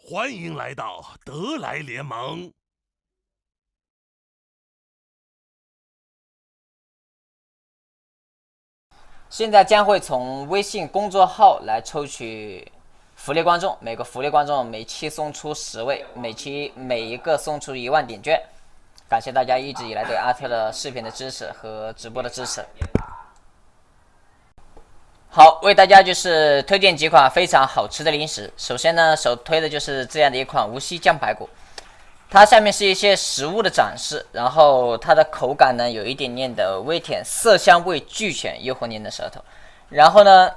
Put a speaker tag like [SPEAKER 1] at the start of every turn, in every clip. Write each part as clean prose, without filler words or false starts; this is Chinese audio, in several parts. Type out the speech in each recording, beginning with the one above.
[SPEAKER 1] 欢迎来到德莱联盟。
[SPEAKER 2] 现在将会从微信公众号来抽取福利观众，每个福利观众每期送出10位，每一个送出1万点券。感谢大家一直以来对阿特的视频的支持和直播的支持。好，为大家就是推荐几款非常好吃的零食。首先呢，首推的就是这样的一款无锡酱排骨，它下面是一些食物的展示，然后它的口感呢有一点点的微甜，色香味俱全，诱惑您的舌头。然后呢，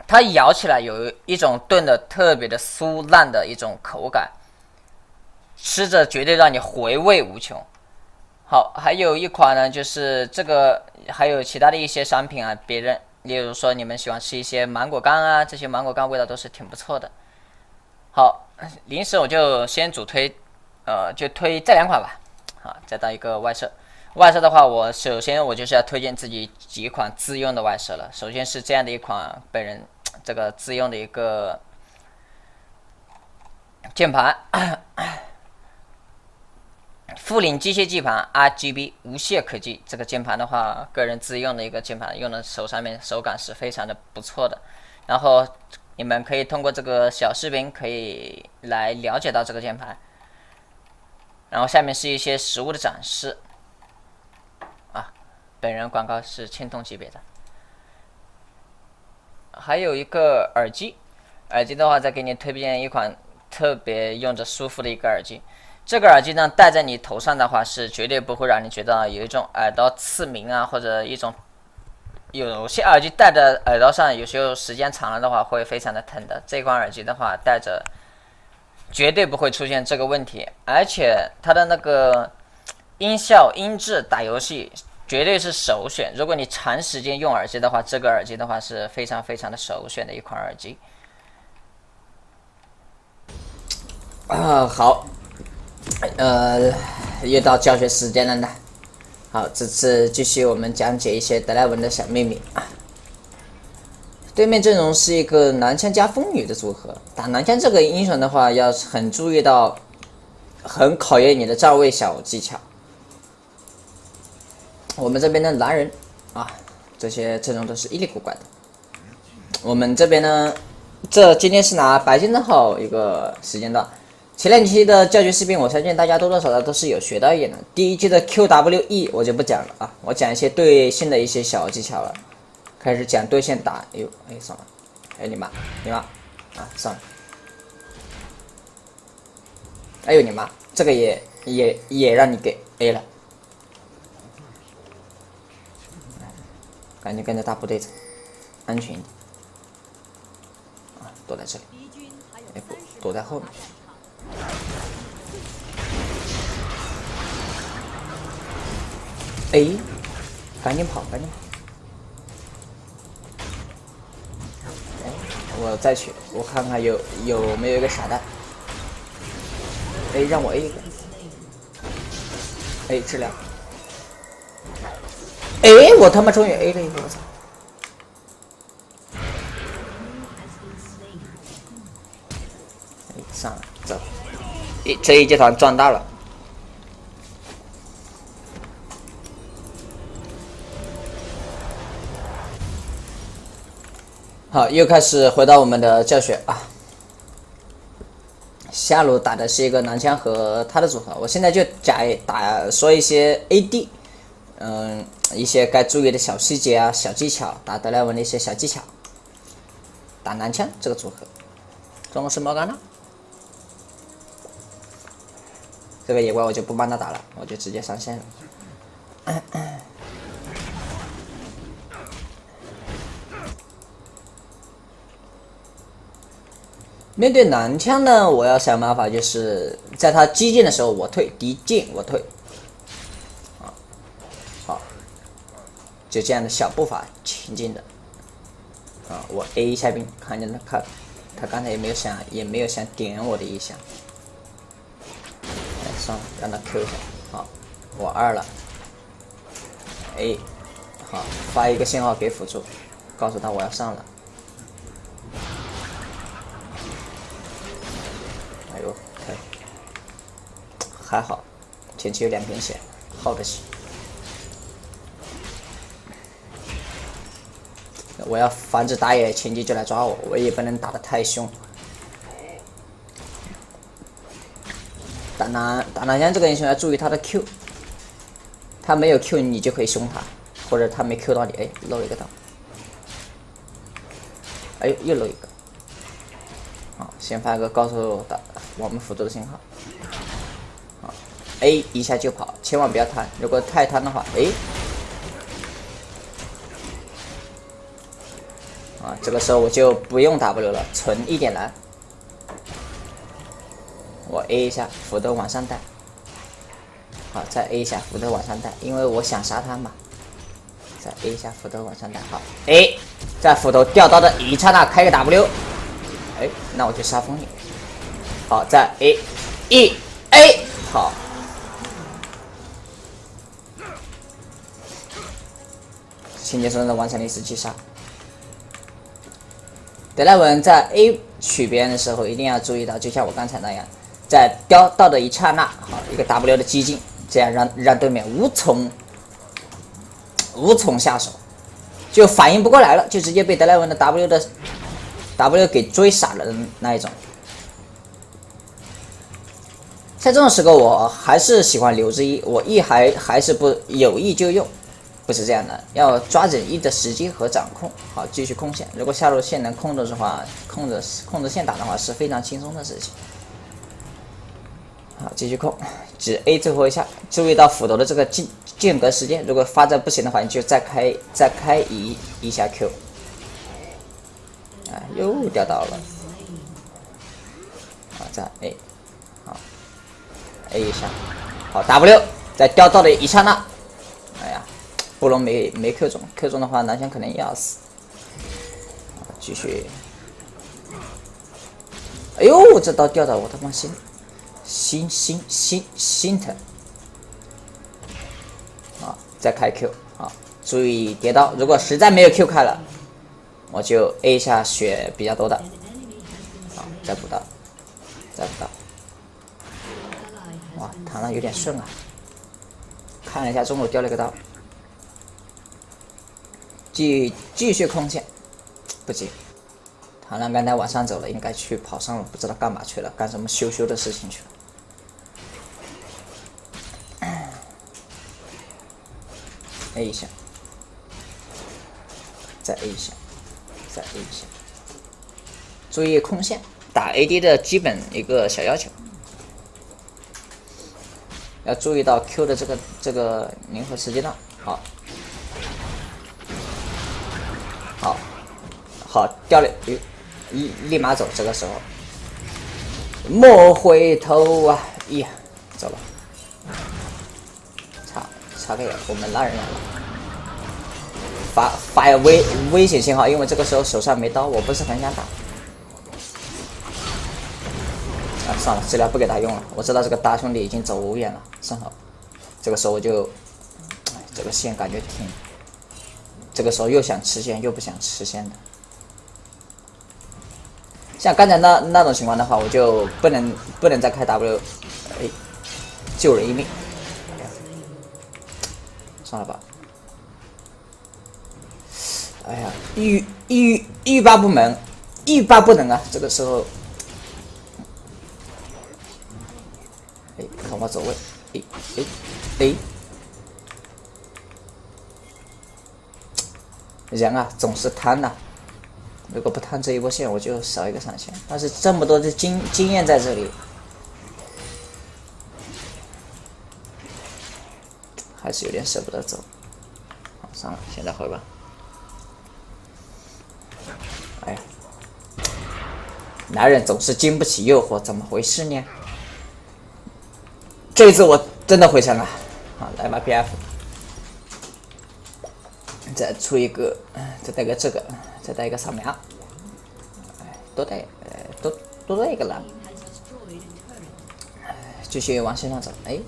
[SPEAKER 2] 它咬起来有一种炖的特别的酥烂的一种口感，吃着绝对让你回味无穷。好，还有一款呢，就是这个，还有其他的一些商品啊，例如说你们喜欢吃一些芒果干啊，这些芒果干味道都是挺不错的。好，零食我就先主推，就推这2款吧。好，再到一个外设。外设的话，首先我就是要推荐自己几款自用的外设了。首先是这样的一款本人这个自用的一个键盘。富领机械键盘 RGB 无懈可击，这个键盘的话，个人自用的一个键盘，用的手上面手感是非常的不错的。然后你们可以通过这个小视频可以来了解到这个键盘。然后下面是一些实物的展示啊，本人广告是青铜级别的。还有一个耳机，耳机的话再给你推荐一款特别用着舒服的一个耳机。这个耳机呢，戴在你头上的话，是绝对不会让你觉得有一种耳朵刺鸣啊，或者有些耳机戴在耳朵上，有时候时间长了的话会非常的疼的。这款耳机的话，戴着绝对不会出现这个问题，而且它的那个音效、音质、打游戏绝对是首选。如果你长时间用耳机的话，这个耳机的话是非常非常的首选的一款耳机。好。又到教学时间了呢。好，这次继续我们讲解一些德莱文的小秘密。对面阵容是一个男枪加风女的组合，打男枪这个英雄的话，要很注意到，很考验你的站位小技巧。我们这边的男人啊，这些阵容都是一里古怪的。我们这边呢，今天是拿白金的号一个时间段。前2期的教学视频，我相信大家多多少少都是有学到一点的。第1期的 QWE 我就不讲了啊，我讲一些对线的一些小技巧了。开始讲对线打，算了，你妈啊，算了，哎呦你妈，这个也让你给 A 了，赶紧跟着大部队走，安全一点啊，躲在这里，不，躲在后面。哎，赶紧跑，赶紧跑！我再去，我看看有没有一个傻蛋。哎，让我 A 一个。哎，治疗。哎，我他妈终于 A 了一个，我操！上了，走。这一阶团赚大了。好，又开始回到我们的教学啊。下路打的是一个男枪和他的组合，我现在就说一些 AD， 一些该注意的小细节啊、小技巧，打德莱文的一些小技巧。打男枪这个组合，中国是莫甘娜。这个野怪我就不帮他打了，我就直接上线了。面对男枪呢，我要想办法，就是在他激进的时候我退，敌进我退，好，就这样的小步伐前进的，我 A 一下兵，看见他刚才也没有想点我的意向，算了，让他 Q 一下，好，我2了 ，A， 好，发一个信号给辅助，告诉他我要上了。还好，前期有2片血，耗得起。我要防止打野前期就来抓我，我也不能打得太凶。打南江这个英雄要注意他的 Q， 他没有 Q 你就可以凶他，或者他没 Q 到你，哎，漏了一个刀，哎，又漏一个。好，先发个高手打我们辅助的信号。好 ，A 一下就跑，千万不要贪，如果太贪的话，哎。啊，这个时候我就不用 W 了，纯1点蓝。我 A 一下，斧头往上带。好，再 A 一下，斧头往上带，因为我想杀他嘛。再 A 一下，斧头往上带。好 ，A， 在斧头掉刀的一刹那开个 W。哎，那我就杀风影。好，再 A， 好。情节中的完成了1击杀。德莱文在 A 取别人的时候一定要注意到，就像我刚才那样，在掉到的一刹那，好一个 W 的激进，这样让对面无从下手，就反应不过来了，就直接被德莱文的 W 给追傻了的那一种。在这种时候，我还是喜欢留着E，我E还是不有E就用。不是这样的，要抓准E的时机和掌控。好，继续控线。如果下路线能控制的话，控制线打的话是非常轻松的事情。好，继续控，只 A 最后一下，注意到斧头的这个间隔时间。如果发展不行的话，你就再开一下 Q。啊，又掉到了。好，再 A， 好 ，A 一下，好 W， 在掉到的一刹那。哎呀，布隆没 Q 中 ，Q 中的话，南湘可能也要死。继续，哎呦，这刀掉到我他妈心疼。啊，再开 Q 啊，注意叠刀，如果实在没有 Q 开了，我就 A 一下血比较多的，啊，再补刀，再补刀。哇，螳螂有点顺啊。看了一下中路掉了个刀，继续控线，不急。螳螂刚才往上走了，应该去跑上了，不知道干嘛去了，干什么羞的事情去了。A 一下，再 A 一下，再 A 一下。注意控线，打 AD 的基本一个小要求。要注意到 Q 的这个灵活时间段，好，掉了，立马走，这个时候莫回头啊！呀，走了，插个眼，我们拉人来了，发危险信号，因为这个时候手上没刀，我不是很想打。啊，算了，治疗不给他用了。我知道这个大兄弟已经走无远了，算了。这个时候我就，这个线感觉挺，这个时候又想吃线又不想吃线的。像刚才那种情况的话，我就不能再开 W， 哎，救人一命。算了吧。哎呀，欲罢不能啊！这个时候。看我走位，人啊总是贪呐，如果不贪这一波线，我就少一个上线。但是这么多的经验在这里，还是有点舍不得走。好，算了，现在回吧。哎呀，男人总是经不起诱惑，怎么回事呢？这一次我真的回城了，好，来吧 PF， 再出一个，再带个这个，再带一个扫描，多带一个蓝，继续往线上走，哎，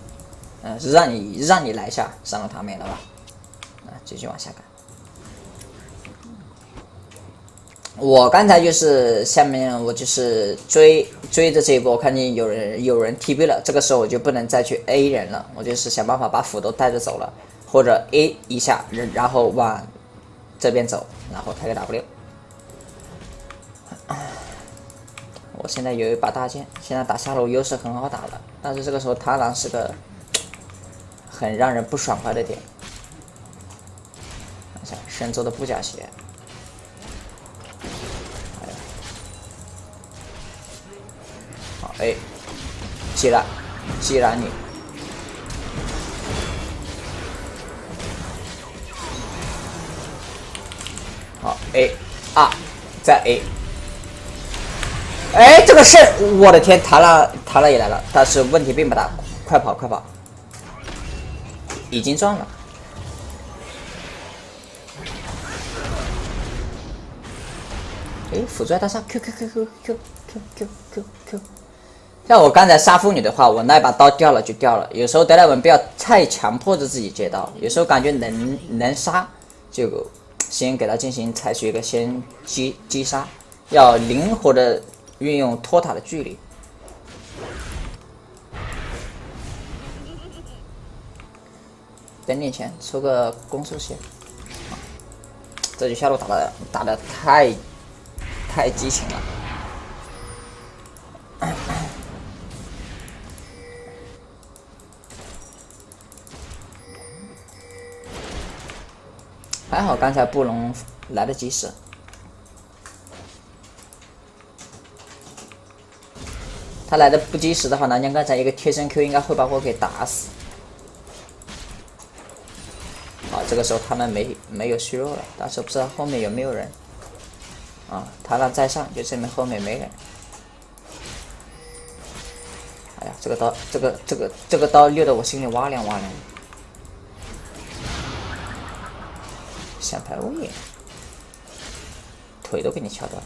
[SPEAKER 2] 让你来一下，伤了他没了吧？继续往下赶，我刚才就是下面我就是追着这一波，看见有人 TB 了，这个时候我就不能再去 A 人了，我就是想办法把辅都带着走了，或者 A 一下，然后往这边走，然后开个 W。我现在有一把大剑，现在打下路优势很好打的，但是这个时候螳螂是个很让人不爽快的点。看一下神州的布甲鞋。好 A， 既然你好 A 啊，再 A， 哎，这个是我的天，螳螂也来了，但是问题并不大，快跑快跑，已经赚了。哎，辅助大杀 Q。像我刚才杀妇女的话，我那把刀掉了就掉了。有时候德莱文不要太强迫着自己接刀，有时候感觉能杀，就先给他进行采取一个先击杀，要灵活的运用拖塔的距离。等点前出个攻速线，这局下路打的太激情了。还好刚才布隆来得及时，他来的不及时的话，南疆刚才一个贴身 Q 应该会把我给打死。好，这个时候他们没有虚弱了，但是不知道后面有没有人。啊，螳螂在上，就证明后面没人。哎呀，这个刀溜得我心里哇凉哇凉。想排位，腿都给你敲断。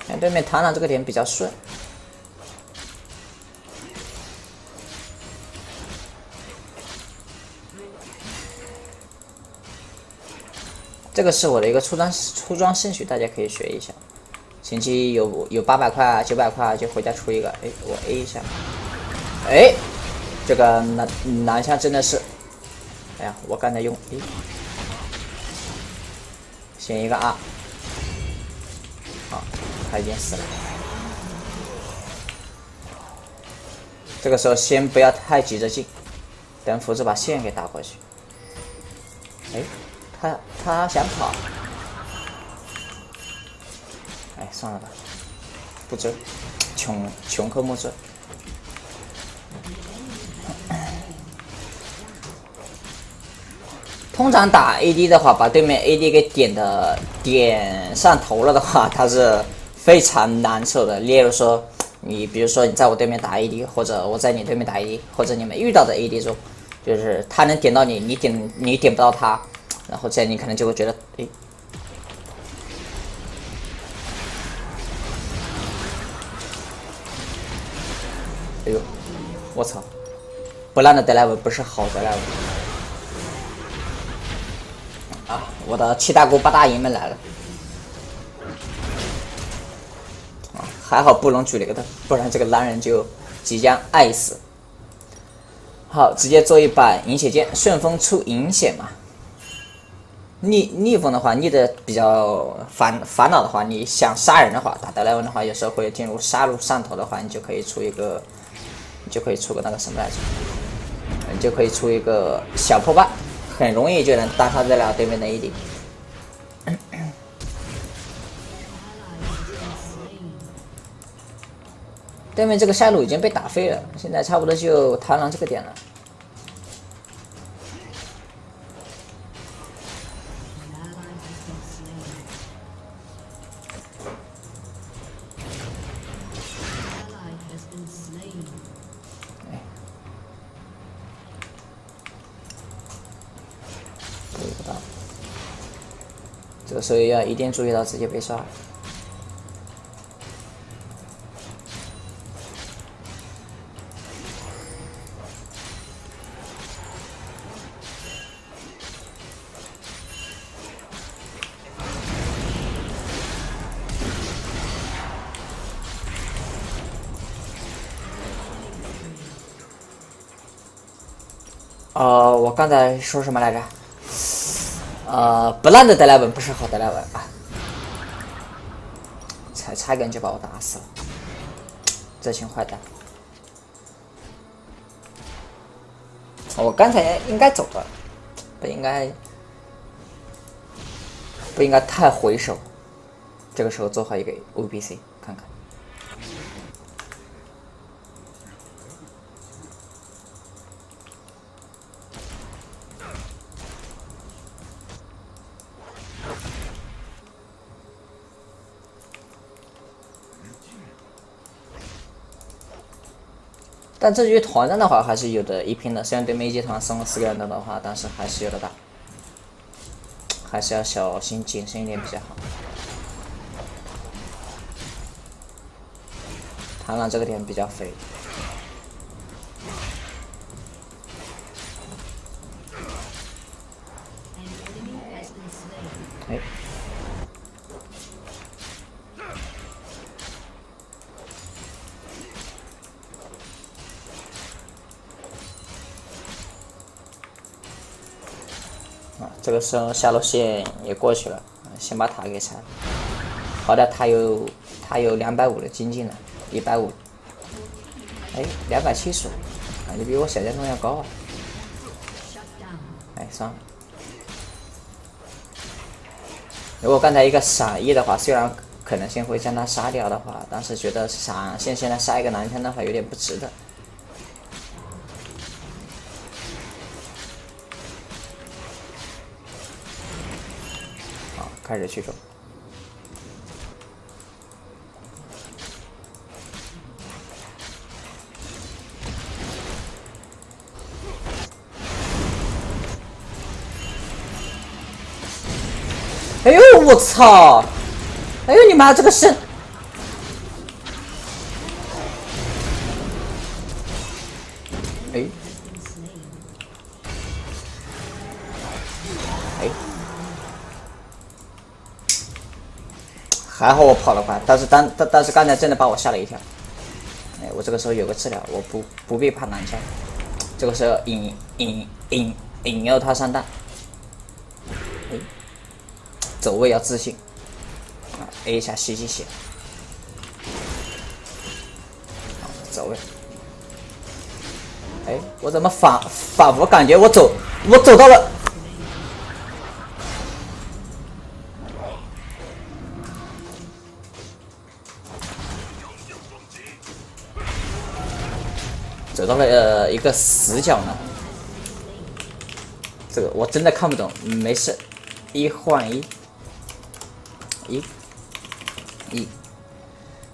[SPEAKER 2] 看对面螳螂这个点比较顺。这个是我的一个出装顺序，大家可以学一下。前期有800块啊900块啊，就回家出一个。哎，我 A 一下。哎，这个南下真的是，哎呀，我刚才用 A， 先一个 R， 好，他已经死了。这个时候先不要太急着进，等辅助把线给打过去。哎，他想跑。哎，算了吧，不追，穷寇莫追。通常打 AD 的话，把对面 AD 给点上头了的话，他是非常难受的。例如说，比如说你在我对面打 AD， 或者我在你对面打 AD， 或者你们遇到的 AD 中，就是他能点到你，你点不到他，然后这样你可能就会觉得，哎。哎呦，我操！不烂的德莱文不是好德莱文啊！我的7大姑8大姨们来了啊！还好布隆举了个灯，不然这个狼人就即将爱死。好，直接做一把银血剑，顺风出银血嘛。逆风的话，逆的比较烦恼的话，你想杀人的话，打德莱文的话，有时候会进入杀戮上头的话，你就可以出个那个什么来着？你就可以出一个小破败，很容易就能单杀得了对面的 AD。对面这个下路已经被打飞了，现在差不多就螳螂这个点了。这个时候要一定注意到直接被刷。我刚才说什么来着？不烂的德莱文不是好德莱文啊，才差一个人就把我打死了，这群坏蛋！我刚才应该走了，不应该太回手，这个时候做好一个 UBC 看看。但这局团战的话还是有的一拼的，虽然对面一级团送了4个人的话，但是还是有的打，还是要小心谨慎一点比较好。螳螂这个点比较肥。哎。这个时候下路线也过去了，先把塔给拆了。好歹他有250的经济呢，150。哎，275，感觉比我想象中要高啊。哎，算了。如果刚才一个闪翼的话，虽然可能性会将他杀掉的话，但是觉得闪现在杀一个蓝枪的话有点不值得。开始去中。哎呦我操！哎呦你妈这个是！哎。哎。还好我跑得快，但是刚才真的把我吓了一跳。哎，我这个时候有个治疗，我不必怕蓝枪。这个时候引诱他上弹。哎，走位要自信。A 一下吸血。走位。哎，我怎么仿佛感觉我走到了。走到了一个死角呢，这个我真的看不懂，没事，1换1，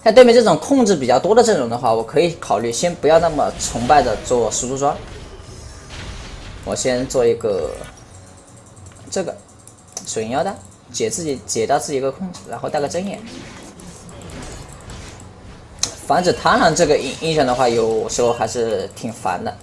[SPEAKER 2] 像对面这种控制比较多的阵容的话，我可以考虑先不要那么崇拜的做输出装，我先做一个这个水银腰弹，解到自己一个控制，然后带个针眼。防止螳螂这个英雄的话，有时候还是挺烦的。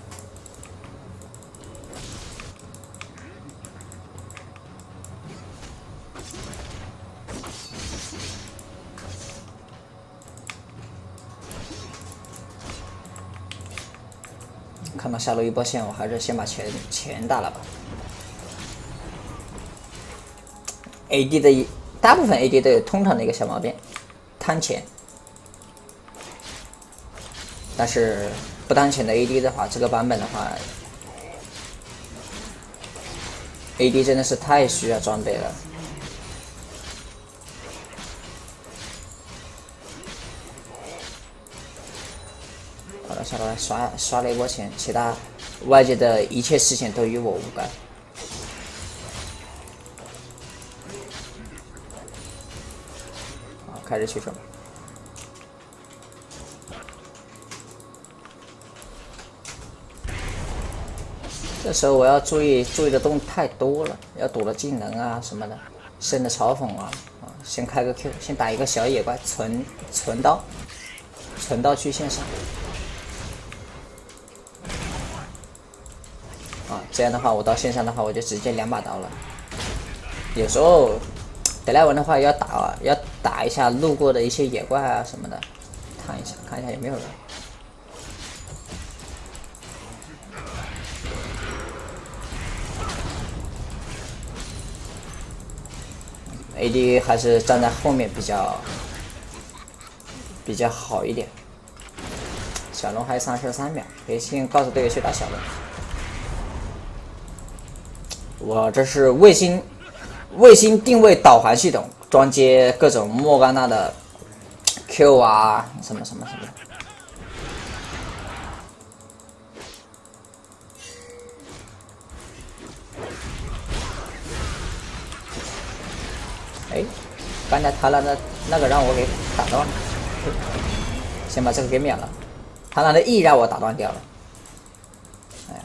[SPEAKER 2] 看到下路一波线，我还是先把钱打了吧。AD 的大部分 AD 都有通常的一个小毛病，贪钱。但是不当前的 AD 的话，这个版本的话 ，AD 真的是太需要装备了。好了，下来刷了一波钱，其他外界的一切事情都与我无关。好，开始取胜。这时候我要注意的东西太多了，要躲的技能啊什么的，升的嘲讽啊，先开个 Q， 先打一个小野怪，存刀去线上，这样的话我到线上的话我就直接2把刀了。有时候德莱文的话要打一下路过的一些野怪啊什么的，看一下有没有人。，AD 还是站在后面比较好一点。小龙还33秒，可以先告诉队友去打小龙。我这是卫星定位导航系统，装接各种莫甘娜的 Q 啊，什么。哎，刚才螳螂的那个让我给打断了，先把这个给秒了。螳螂的 E 让我打断掉了。哎，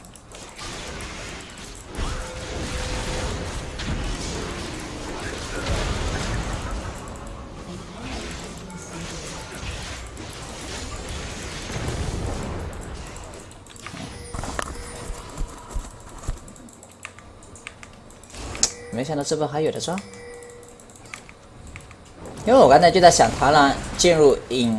[SPEAKER 2] 没想到这波还有的赚。因为我刚才就在想，螳螂进入隐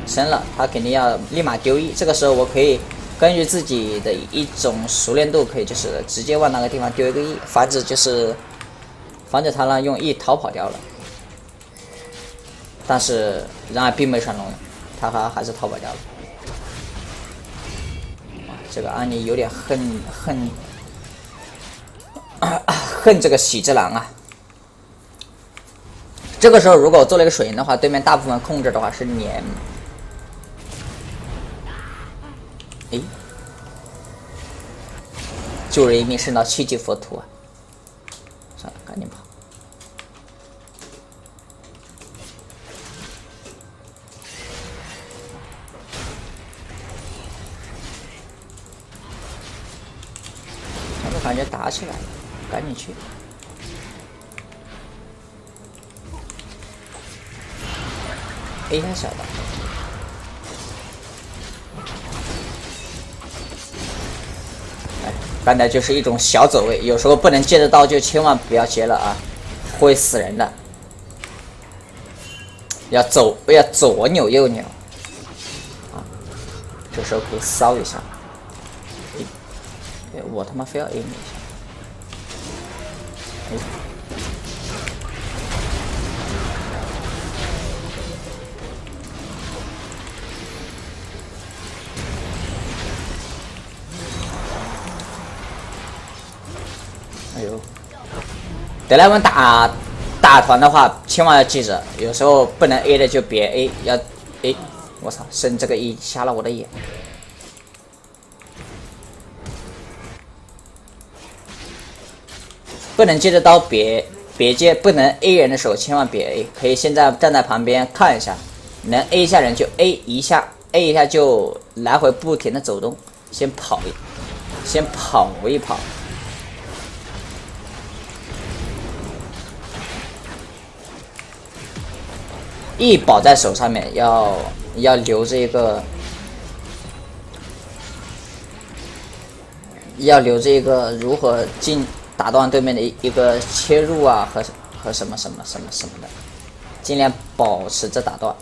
[SPEAKER 2] 身了，他肯定要立马丢 E， 这个时候我可以根据自己的一种熟练度，可以就是直接往那个地方丢一个 E， 防止螳螂用 E 逃跑掉了。但是然而并没成功，他还是逃跑掉了。这个安妮有点恨这个喜之郎啊。这个时候如果我做了一个水银的话，对面大部分控制的话是连，诶，救人一命胜造7级佛图啊！算了，赶紧跑。我感觉打起来了，赶紧去。A 一下小的，哎，刚才就是一种小走位，有时候不能接得到就千万不要接了啊，会死人的。要左扭右扭啊，这时候可以骚一下。哎，我他妈非要 A 你一下，哎。哎呦，德莱文打团的话，千万要记着，有时候不能 A 的就别 A， 要 A。我操，升这个 E 瞎了我的眼。不能接着刀别接，不能 A 人的时候千万别 A， 可以现在站在旁边看一下，能 A 一下人就 A 一下 ，A 一下就来回不停的走动，先跑一跑。E 保在手上面，要留着一个，如何打断对面的一个切入啊和什么的，尽量保持着打断。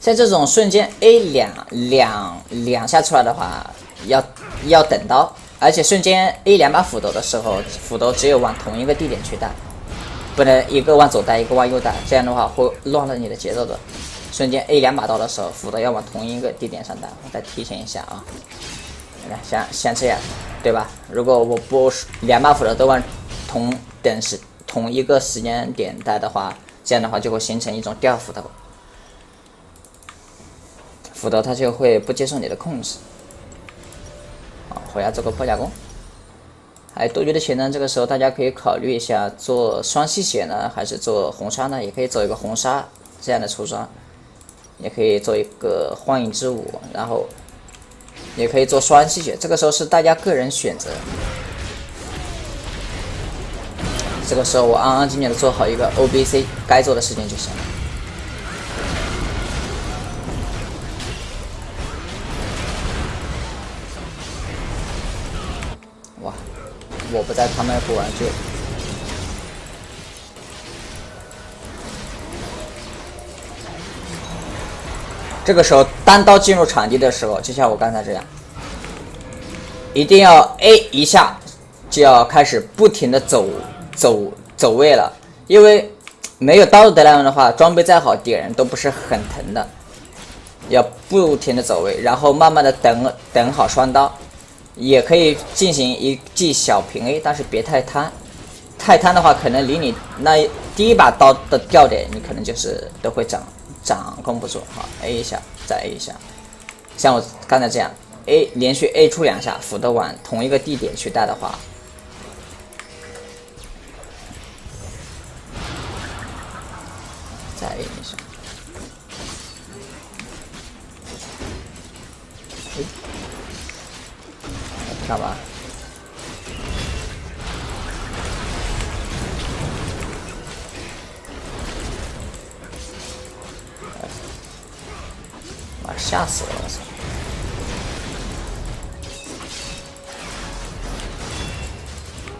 [SPEAKER 2] 像这种瞬间 A 两下出来的话，要等到，而且瞬间 A 2把斧头的时候，斧头只有往同一个地点去带，不能一个往左带，一个往右带，这样的话会乱了你的节奏的。瞬间 A 2把刀的时候，斧头要往同一个地点上带。我再提醒一下啊，像这样，对吧？如果我不2把斧头都往同一个时间点带的话，这样的话就会形成一种吊斧头。斧头它就会不接受你的控制。好，回来做个破甲弓。还有多余的钱呢，这个时候大家可以考虑一下，做双吸血呢，还是做红杀呢？也可以走一个红杀这样的出装，也可以做一个幻影之舞，然后也可以做双吸血，这个时候是大家个人选择。这个时候我安安静静的做好一个 OBC 该做的事情就行了。哇，我不在，他们不玩就。这个时候单刀进入场地的时候，就像我刚才这样，一定要 A 一下就要开始不停的走位了，因为没有刀的德莱文的话，装备再好点人都不是很疼的，要不停的走位，然后慢慢的等好双刀，也可以进行一记小平 A， 但是别太贪，太贪的话可能离你那第一把刀的掉点，你可能就是都会掌控不住。好 ，A 一下，再 A 一下，像我刚才这样 ，A 连续 A 出2下，辅的往同一个地点去带的话，再 A 一下，干嘛？吓死了！我操！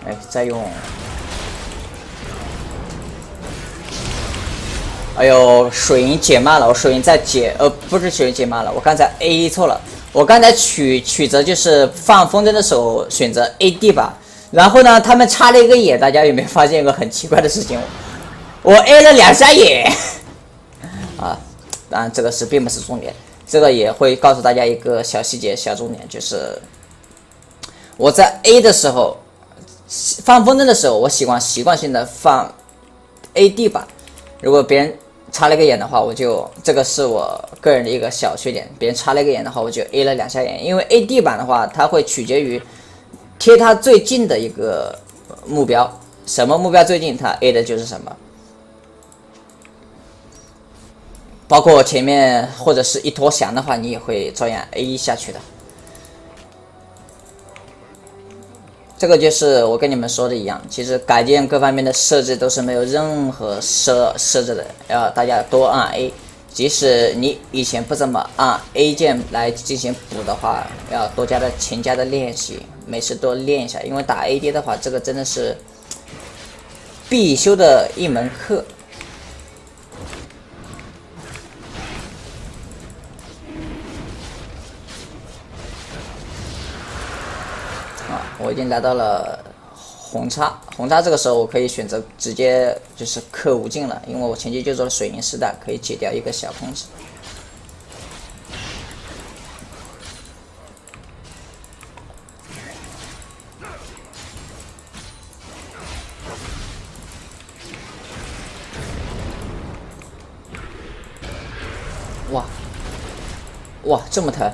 [SPEAKER 2] 哎，再用！哎呦，水银解慢了，我水银在解，不是水银解慢了，我刚才 A 错了，我刚才曲折就是放风筝的时候选择 AD 吧，然后呢，他们插了一个眼，大家有没有发现一个很奇怪的事情？我 A 了2下眼啊！当然这个并不是重点。这个也会告诉大家一个小细节、小重点，就是我在 A 的时候放风筝的时候，我习惯性的放 AD 吧。如果别人插了一个眼的话，这个是我个人的一个小缺点。别人插了一个眼的话，我就 A 了2下眼，因为 AD 版的话，它会取决于贴它最近的一个目标，什么目标最近，它 A 的就是什么。包括前面或者是一坨翔的话，你也会照样 A 下去的。这个就是我跟你们说的一样，其实改键各方面的设置都是没有任何设置的，要大家多按 A。即使你以前不怎么按 A 键来进行补的话，要多勤加的练习，每次多练一下，因为打 AD 的话，这个真的是必修的一门课。我已经来到了红叉这个时候我可以选择直接就是氪无尽了，因为我前期就做了水银丝带，可以解掉一个小控制。哇，这么疼！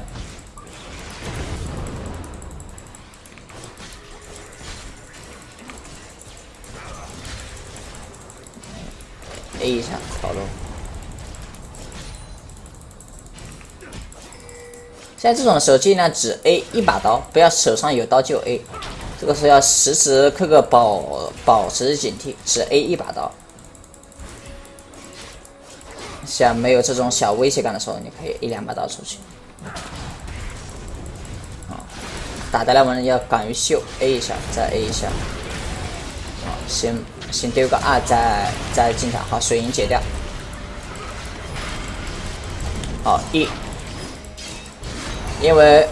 [SPEAKER 2] A 一下跑路。现在这种时候尽量只 A 一把刀，不要手上有刀就 A。这个时候要时时刻刻保持警惕，只 A 一把刀。像没有这种小威胁感的时候，你可以1、2把刀出去。打德莱文要敢于秀 ，A 一下，再 A 一下。先丢个2，再进场。好，水银解掉。好1，因为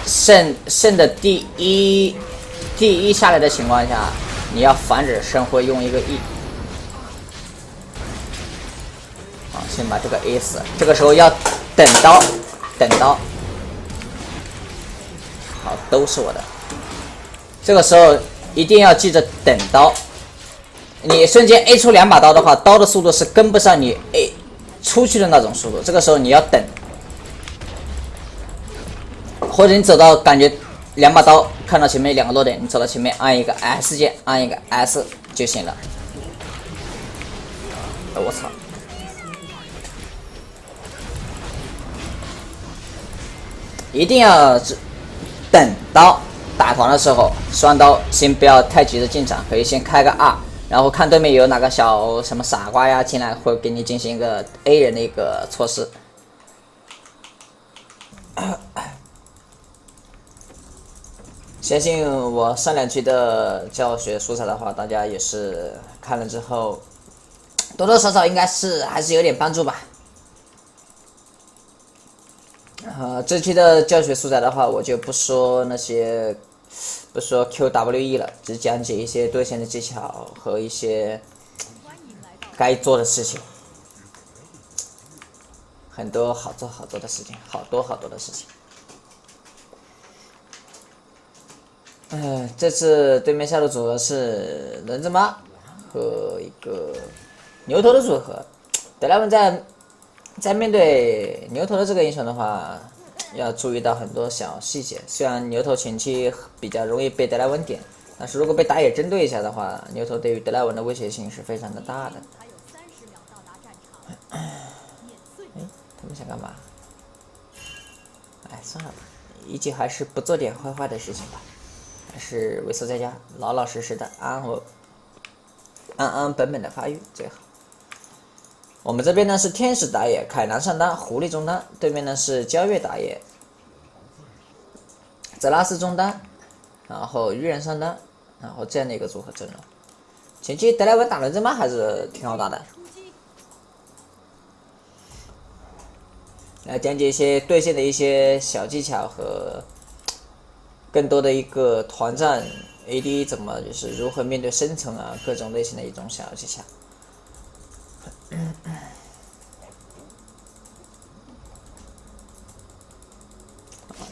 [SPEAKER 2] 肾的第一下来的情况下，你要防止肾会用一个 E。好，先把这个 A 死。这个时候要等刀。好，都是我的。这个时候一定要记着等刀。你瞬间 A 出2把刀的话，刀的速度是跟不上你 A 出去的那种速度。这个时候你要等，或者你走到感觉2把刀看到前面2个落点，你走到前面按一个 S 键，按一个 S 就行了。我操！一定要等刀打团的时候，双刀先不要太急着进场，可以先开个2，然后看对面有哪个小什么傻瓜呀进来，会给你进行一个 A 人的一个措施。相信我上2期的教学素材的话，大家也是看了之后，多多少少应该是还是有点帮助吧。这期的教学素材的话，我就不说那些，不说 QWE 了，只讲解一些对线的技巧和一些该做的事情。很多好做的事情，好多的事情。这次对面下的组合是人之马和一个牛头的组合。德莱文在面对牛头的这个英雄的话，要注意到很多小细节。虽然牛头前期比较容易被德莱文点，但是如果被打野针对一下的话，牛头对于德莱文的威胁性是非常的大的。他们想干嘛？哎，算了吧，一局还是不做点坏的事情吧，还是萎缩在家，老老实实的安本的发育最好。我们这边呢是天使打野，凯南上单，狐狸中单；对面呢是焦月打野，泽拉斯中单，然后鱼人上单，然后这样的一个组合阵容。前期德莱文打人之马还是挺好打的。来讲解一些对线的一些小技巧和更多的一个团战 AD 怎么就是如何面对生存啊各种类型的一种小技巧。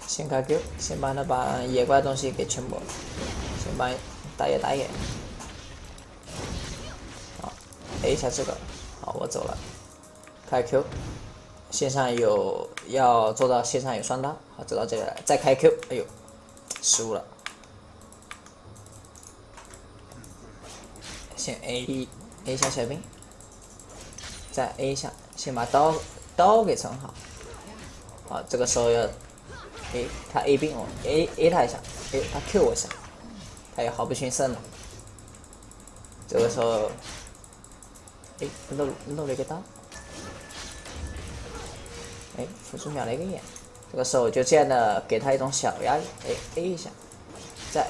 [SPEAKER 2] 先开 Q， 先把野怪东西给全部，先把打野。好 ，A 一下这个，好，我走了，开 Q。线上要做到线上有双刀，好，走到这里来，再开 Q， 哎呦，失误了。先 A 一下小兵，再 A 一下，先把刀给存好。好，这个时候要 他 A 兵我 A 他一下，他 Q 我一下，他也毫不逊色呢。这个时候，漏了一个刀。辅助秒了一个眼，这个时候就这样的给他一种小压力，A 一下，再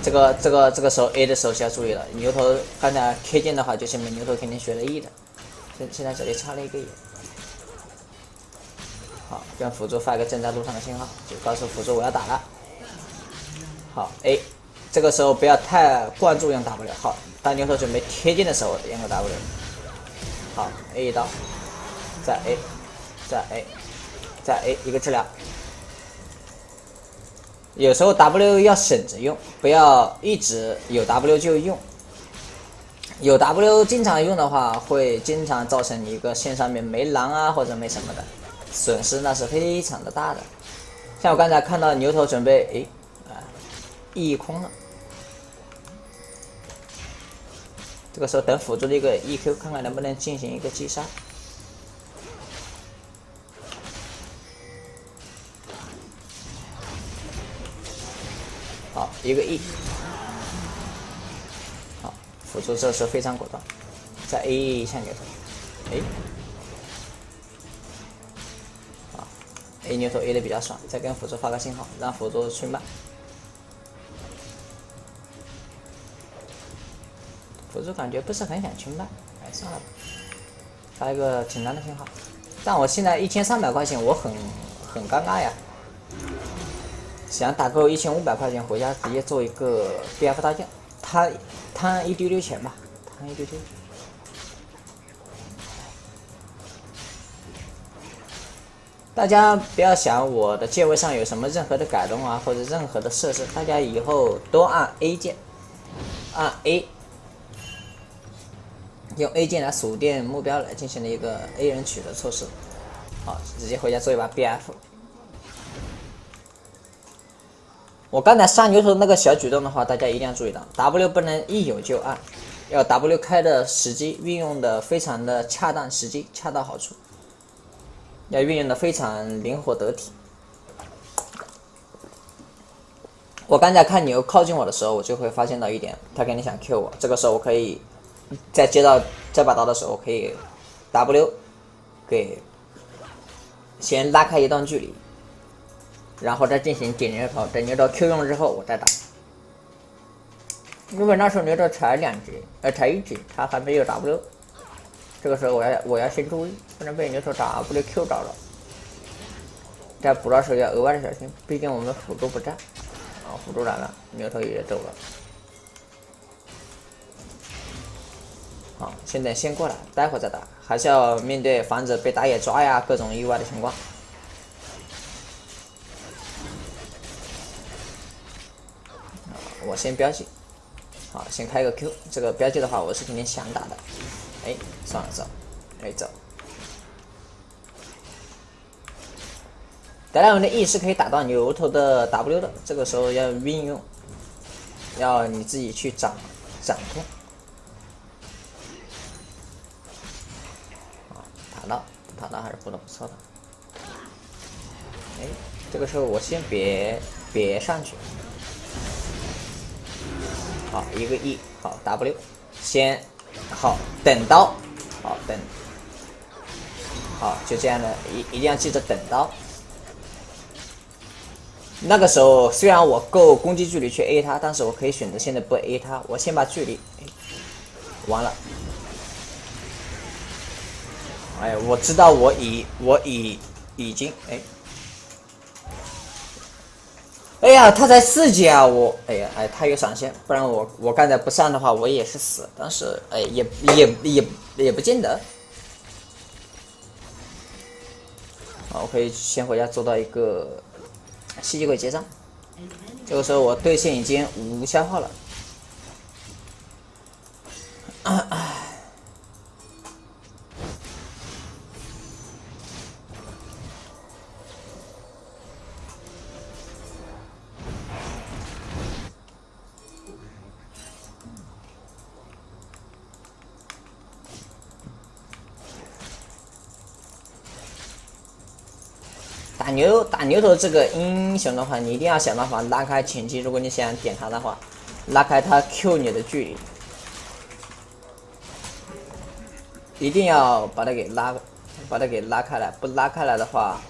[SPEAKER 2] 这个时候 A 的时候是要注意了，牛头刚才 K 键的话就证明牛头肯定学了 E 的，现在这里插了一个眼，好，让辅助发一个正在路上的信号，就告诉辅助我要打了，好 A， 这个时候不要太关注用 W， 好，当牛头准备贴近的时候用个 W， 好 A 一刀，再 A， 再 A。再 A 一个治疗，有时候 W 要省着用，不要一直有 W 就用。有 W 经常用的话，会经常造成你一个线上面没狼啊或者没什么的损失，那是非常的大的。像我刚才看到牛头准备E 空了，这个时候等辅助的一个 EQ， 看看能不能进行一个击杀。好，一个 E， 好，辅助这时候非常果断，再 A 一下牛头，好 ，A 牛头 A 的比较爽，再跟辅助发个信号，让辅助去慢，辅助感觉不是很想去慢，算了吧，发一个简单的信号，但我现在1300块钱，我很尴尬呀。想打够1500块钱回家直接做一个 BF 大将，摊一丢丢钱吧，摊一丢丢。大家不要想我的键位上有什么任何的改动啊，或者任何的设置，大家以后都按 A 键，按 A， 用 A 键来锁定目标来进行的一个 A 人取的措施。好，直接回家做一把 BF。我刚才杀牛头那个小举动的话，大家一定要注意到 ，W 不能一有就按，要 W 开的时机运用的非常的恰当时机，恰到好处，要运用的非常灵活得体。我刚才看牛靠近我的时候，我就会发现到一点，他肯定想 Q 我，这个时候我可以在接到这把刀的时候，我可以 W 给先拉开一段距离。然后再进行点牛头，等牛头 Q 用之后我再打。因为那时候牛头才才1级，他还没有 W， 这个时候我要先注意，不能被牛头 W Q 着了。在补刀时候要额外的小心，毕竟我们辅助不在。啊，辅助来了，牛头也走了。好，现在先过来，待会再打，还是要面对防止被打野抓呀，各种意外的情况。我先标记，好，先开个 Q。这个标记的话，我是肯定想打的。哎，算了走，哎走。德莱文的 E 是可以打到牛头的 W 的，这个时候要运用，要你自己去掌控。塔到还是补的不错的。哎，这个时候我先别上去。好，一个 E， 好 W， 先好等刀，好等，好就这样的，一定要记着等刀。那个时候虽然我够攻击距离去 A 他，但是我可以选择现在不 A 他，我先把距离，完了。哎，我知道我已经哎呀，他才4级啊！他有闪现，不然我刚才不上的话，我也是死。但是也不见得。好，我可以先回家做到一个吸血鬼结账。这个时候我对线已经无消耗了。打牛头这个英雄的话，你一定要想办法拉开前期。如果你想点他的话，拉开他 Q 你的距离，一定要把它给拉开来。不拉开来的话，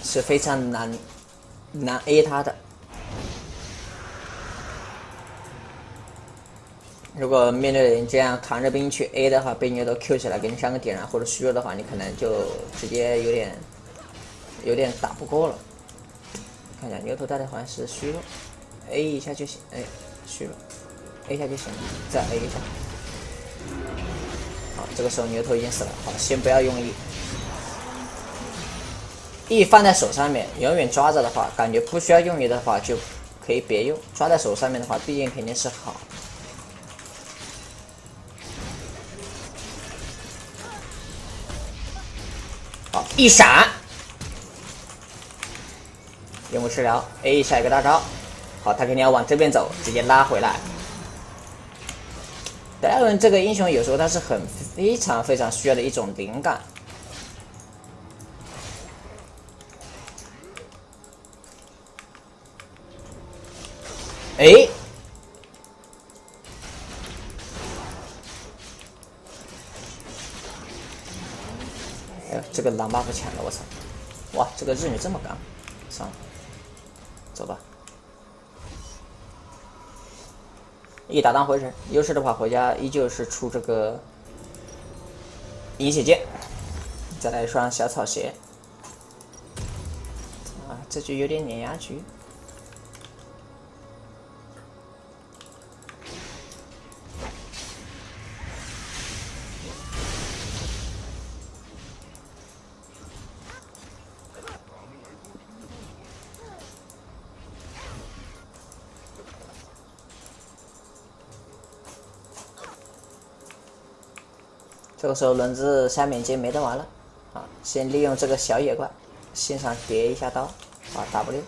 [SPEAKER 2] 是非常难 A 他的。如果面对人这样扛着兵去 A 的话，被牛头 Q 起来给你上个点燃或者虚弱的话，你可能就直接有点打不过了。看一下牛头带的好像是虚弱 ，A 一下就行，哎，虚弱 ，A 一下就行了，再 A 一下。好，这个时候牛头已经死了，好，先不要用 E 放在手上面，永远抓着的话，感觉不需要用 E 的话就可以别用，抓在手上面的话，毕竟肯定是好。好，一闪，用户治疗 ，A 下一个大招，好，他肯定要往这边走，直接拉回来。德莱文这个英雄有时候他是非常需要的一种灵感。哎，这个狼 buff 抢了，我操！哇，这个日女这么刚，算了，走吧。一打当回神，优势的话回家依旧是出这个饮血剑，再来一双小草鞋。啊，这局有点碾压局。这个时候轮子下面已经没得玩了，啊，先利用这个小野怪，线上叠一下刀，啊 W，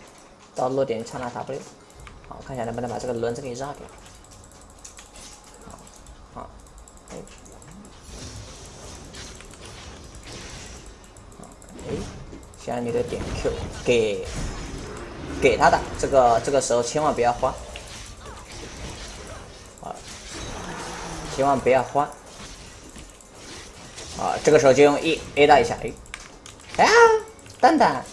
[SPEAKER 2] 到落点刹那 W， 好，看一下能不能把这个轮子给绕掉，好，哎，现在你的点 Q 给他的，这个时候千万不要慌，啊，千万不要慌。啊，这个时候就用 A 到一下，哎呀，蛋蛋，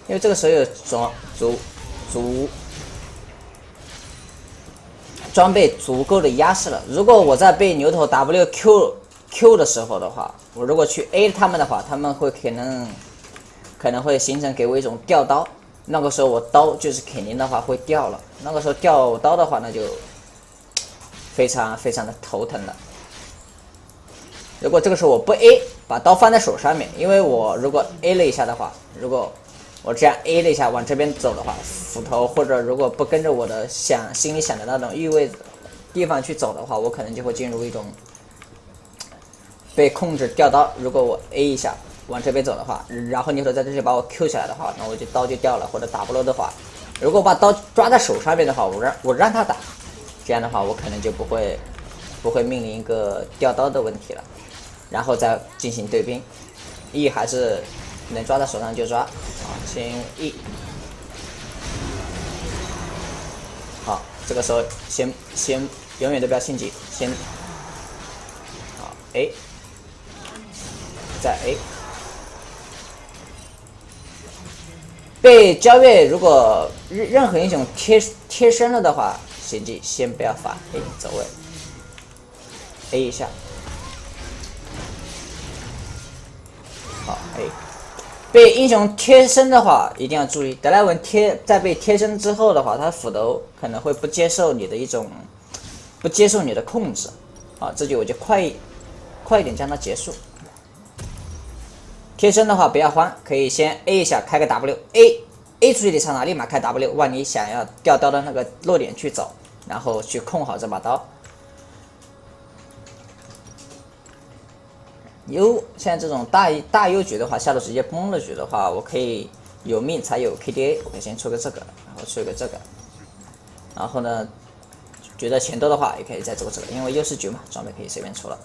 [SPEAKER 2] 因为这个时候有装备足够的压势了。如果我再被牛头 W Q 的时候的话，我如果去 A 他们的话，他们会可能会形成给我一种掉刀，那个时候我刀就是肯定的话会掉了，那个时候掉刀的话那就非常的头疼了。如果这个时候我不 A， 把刀放在手上面，因为我如果 A 了一下的话，如果我这样 A 了一下往这边走的话，斧头或者如果不跟着我的心里想的那种预位地方去走的话，我可能就会进入一种被控制掉刀。如果我 A 一下往这边走的话，然后牛头在这里把我 Q 起来的话，那我就刀就掉了，或者打不落的话，如果把刀抓在手上面的话，我让他打，这样的话我可能就不会面临一个掉刀的问题了，然后再进行对兵。E 还是能抓在手上就抓，好，先 E， 好，这个时候先永远都不要心急，先好 A， 再 A。被焦月如果任何英雄贴身了的话，先记先不要发 A 走位 ，A 一下，好 A。被英雄贴身的话，一定要注意，德莱文在被贴身之后的话，他斧头可能会不接受你的控制，啊，这局我就快一点将它结束。贴身的话不要慌，可以先 A 一下，开个 W，A 出去的场场立马开 W， 往你想要掉刀的那个落点去走，然后去控好这把刀。像这种大优局的话，下路直接崩了局的话，我可以有命才有 KDA， 我可以先出个这个，然后出一个这个，然后呢，觉得钱多的话也可以再出个这个，因为优势局嘛，装备可以随便出了。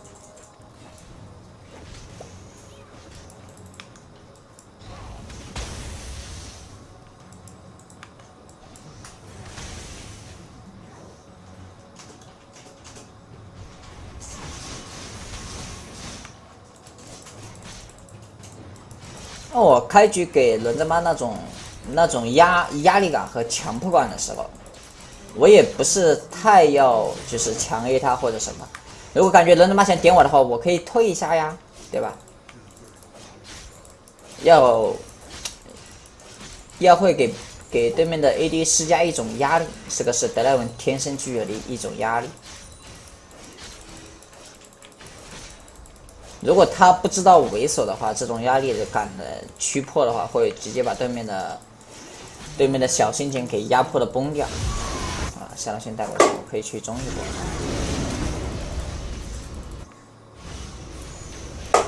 [SPEAKER 2] 我开局给轮子妈那种压力感和强迫感的时候，我也不是太要就是强 A 他或者什么。如果感觉轮子妈想点我的话，我可以退一下呀，对吧？要会给对面的 AD 施加一种压力，这个是德莱文天生具有的一种压力。如果他不知道猥琐的话，这种压力感的驱迫的话，会直接把对面的小心情给压迫的崩掉。啊，下路先带过去，我可以去中一波。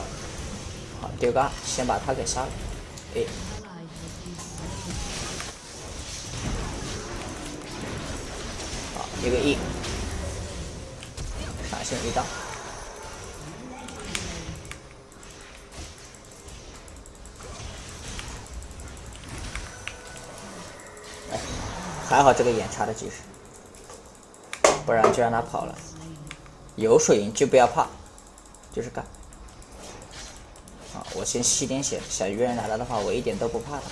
[SPEAKER 2] 好，丢个2，先把他给杀了。哎，好，一个 E， 闪现一刀。还好这个眼插的及时，不然就让他跑了。有水银就不要怕，就是干。啊，我先吸点血，小鱼人来了的话，我一点都不怕他，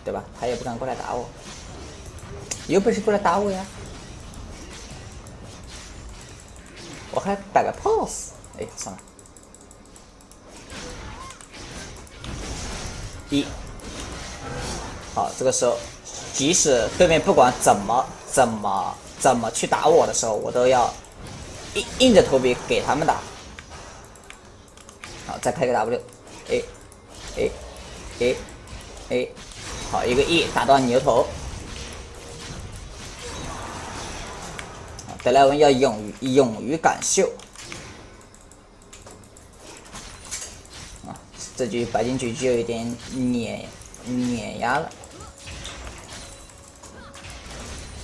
[SPEAKER 2] 对吧？他也不敢过来打我，有本事过来打我呀！我还打个 pose， 哎，算了。1。好，这个时候，即使对面不管怎么去打我的时候，我都要硬着头皮给他们打。好，再开个 W，A， 好，一个 E 打到牛头。德莱文要勇于敢秀。啊，这局白金局就有一点碾压了。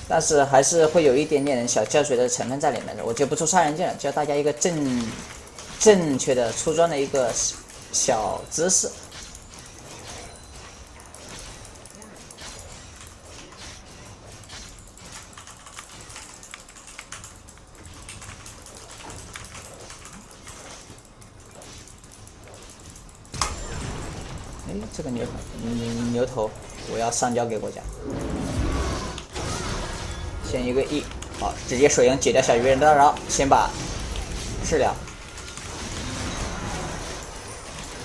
[SPEAKER 2] 但是还是会有一点点小教学的成分在里面的，我就不出杀人剑了，教大家一个正确的出装的一个小姿势。哎，这个牛头，我要上交给国家。先一个 E， 好，直接水银解掉小鱼人的扰，先把
[SPEAKER 3] 治疗，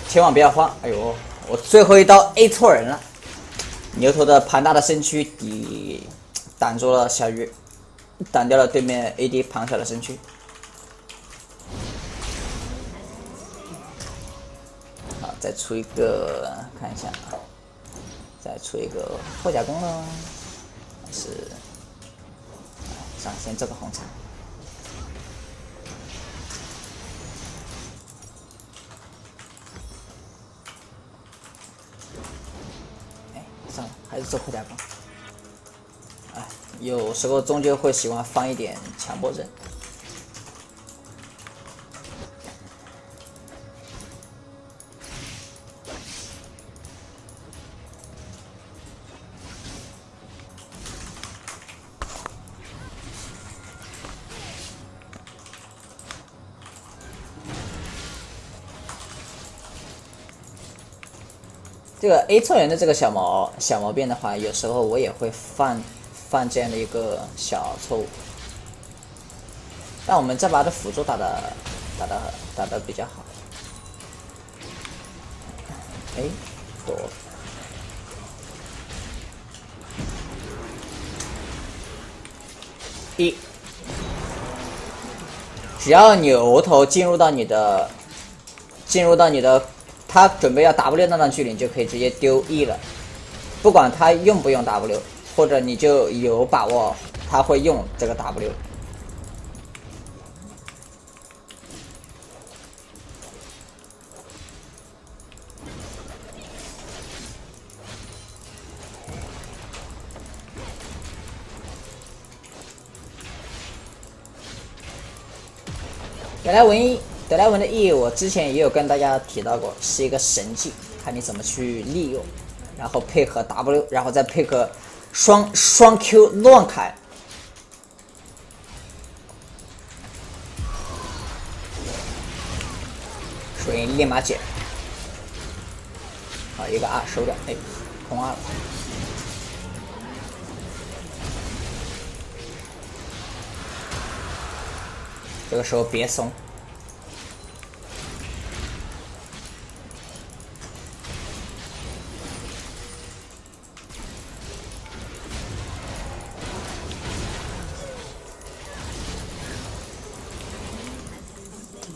[SPEAKER 3] 千万不要慌！哎呦，我最后一刀 A 错人了，牛头的庞大的身躯挡住了小鱼，挡掉了对面 AD 庞小的身躯。好，再出一个，看一下啊，再出一个后甲弓呢，还是上先这个红茶。哎，算了，还是做后甲弓。哎，有时候终究会喜欢放一点强迫症。这个 A 次元的这个小毛病的话，有时候我也会犯这样的一个小错误。但我们这把的辅助打的比较好。哎，躲。只要牛头进入到你的，他准备要 W 那段距离，你就可以直接丢 E 了，不管他用不用 W， 或者你就有把握他会用这个 W。德莱文的 E， 我之前也有跟大家提到过，是一个神技，看你怎么去利用，然后配合 W， 然后再配合双 Q 乱砍，水银立马解。好，一个2收掉，哎，空2了。这个时候别松。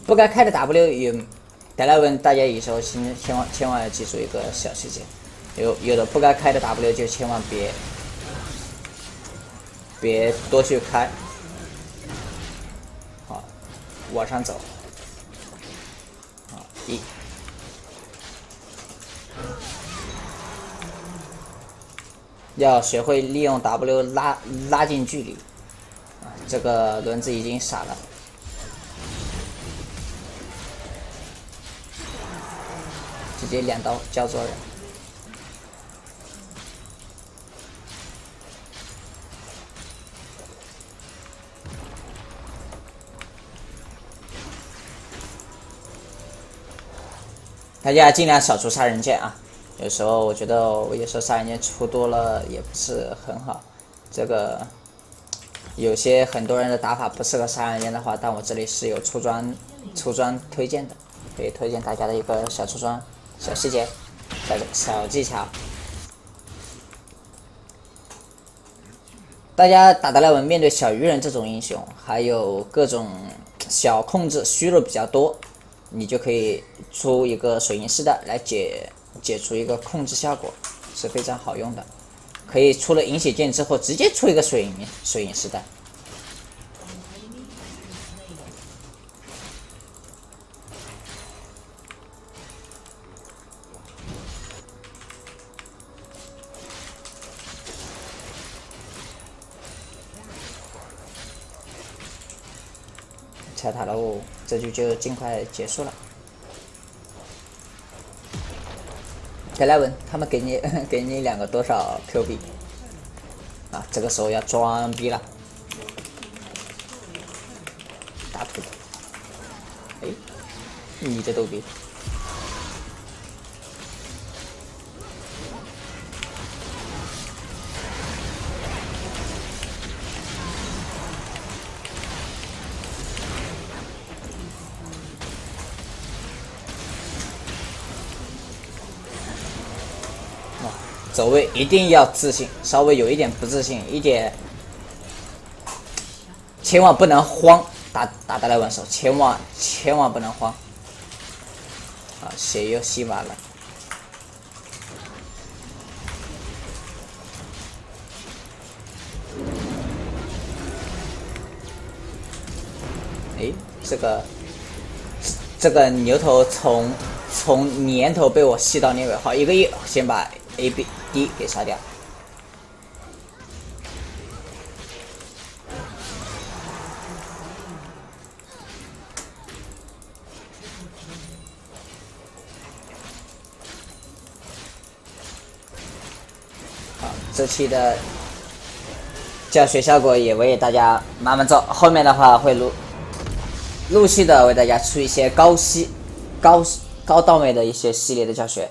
[SPEAKER 3] 不该开的 W 有德莱文，大家有时候千万要记住一个小细节，有的不该开的 W 就千万别多去开。好，往上走。好，1。要学会利用 W 拉近距离。啊，这个轮子已经傻了。直接2刀交错人。大家尽量少出杀人剑啊！有时候我觉得我有时候杀人剑出多了也不是很好。这个有些很多人的打法不适合杀人剑的话，但我这里是有出装推荐的，可以推荐大家的一个小出装。小细节，小技巧，大家打德莱文面对小鱼人这种英雄，还有各种小控制虚弱比较多，你就可以出一个水银丝带来解除一个控制效果，是非常好用的。可以出了饮血剑之后，直接出一个水银丝带。拆塔喽，这局就尽快结束了。德莱文，他们给你2个多少 Q 币？啊，这个时候要装逼了。大图，哎，你这逗逼！走位一定要自信，稍微有一点不自信，千万不能慌，打来稳手，千万不能慌。啊，血又吸完了。诶，这个牛头从年头被我吸到年尾，好一个亿，先把 A、B、D 给杀掉。好，这期的教学效果也为大家慢慢做，后面的话会陆续的为大家出一些高到位的一些系列的教学。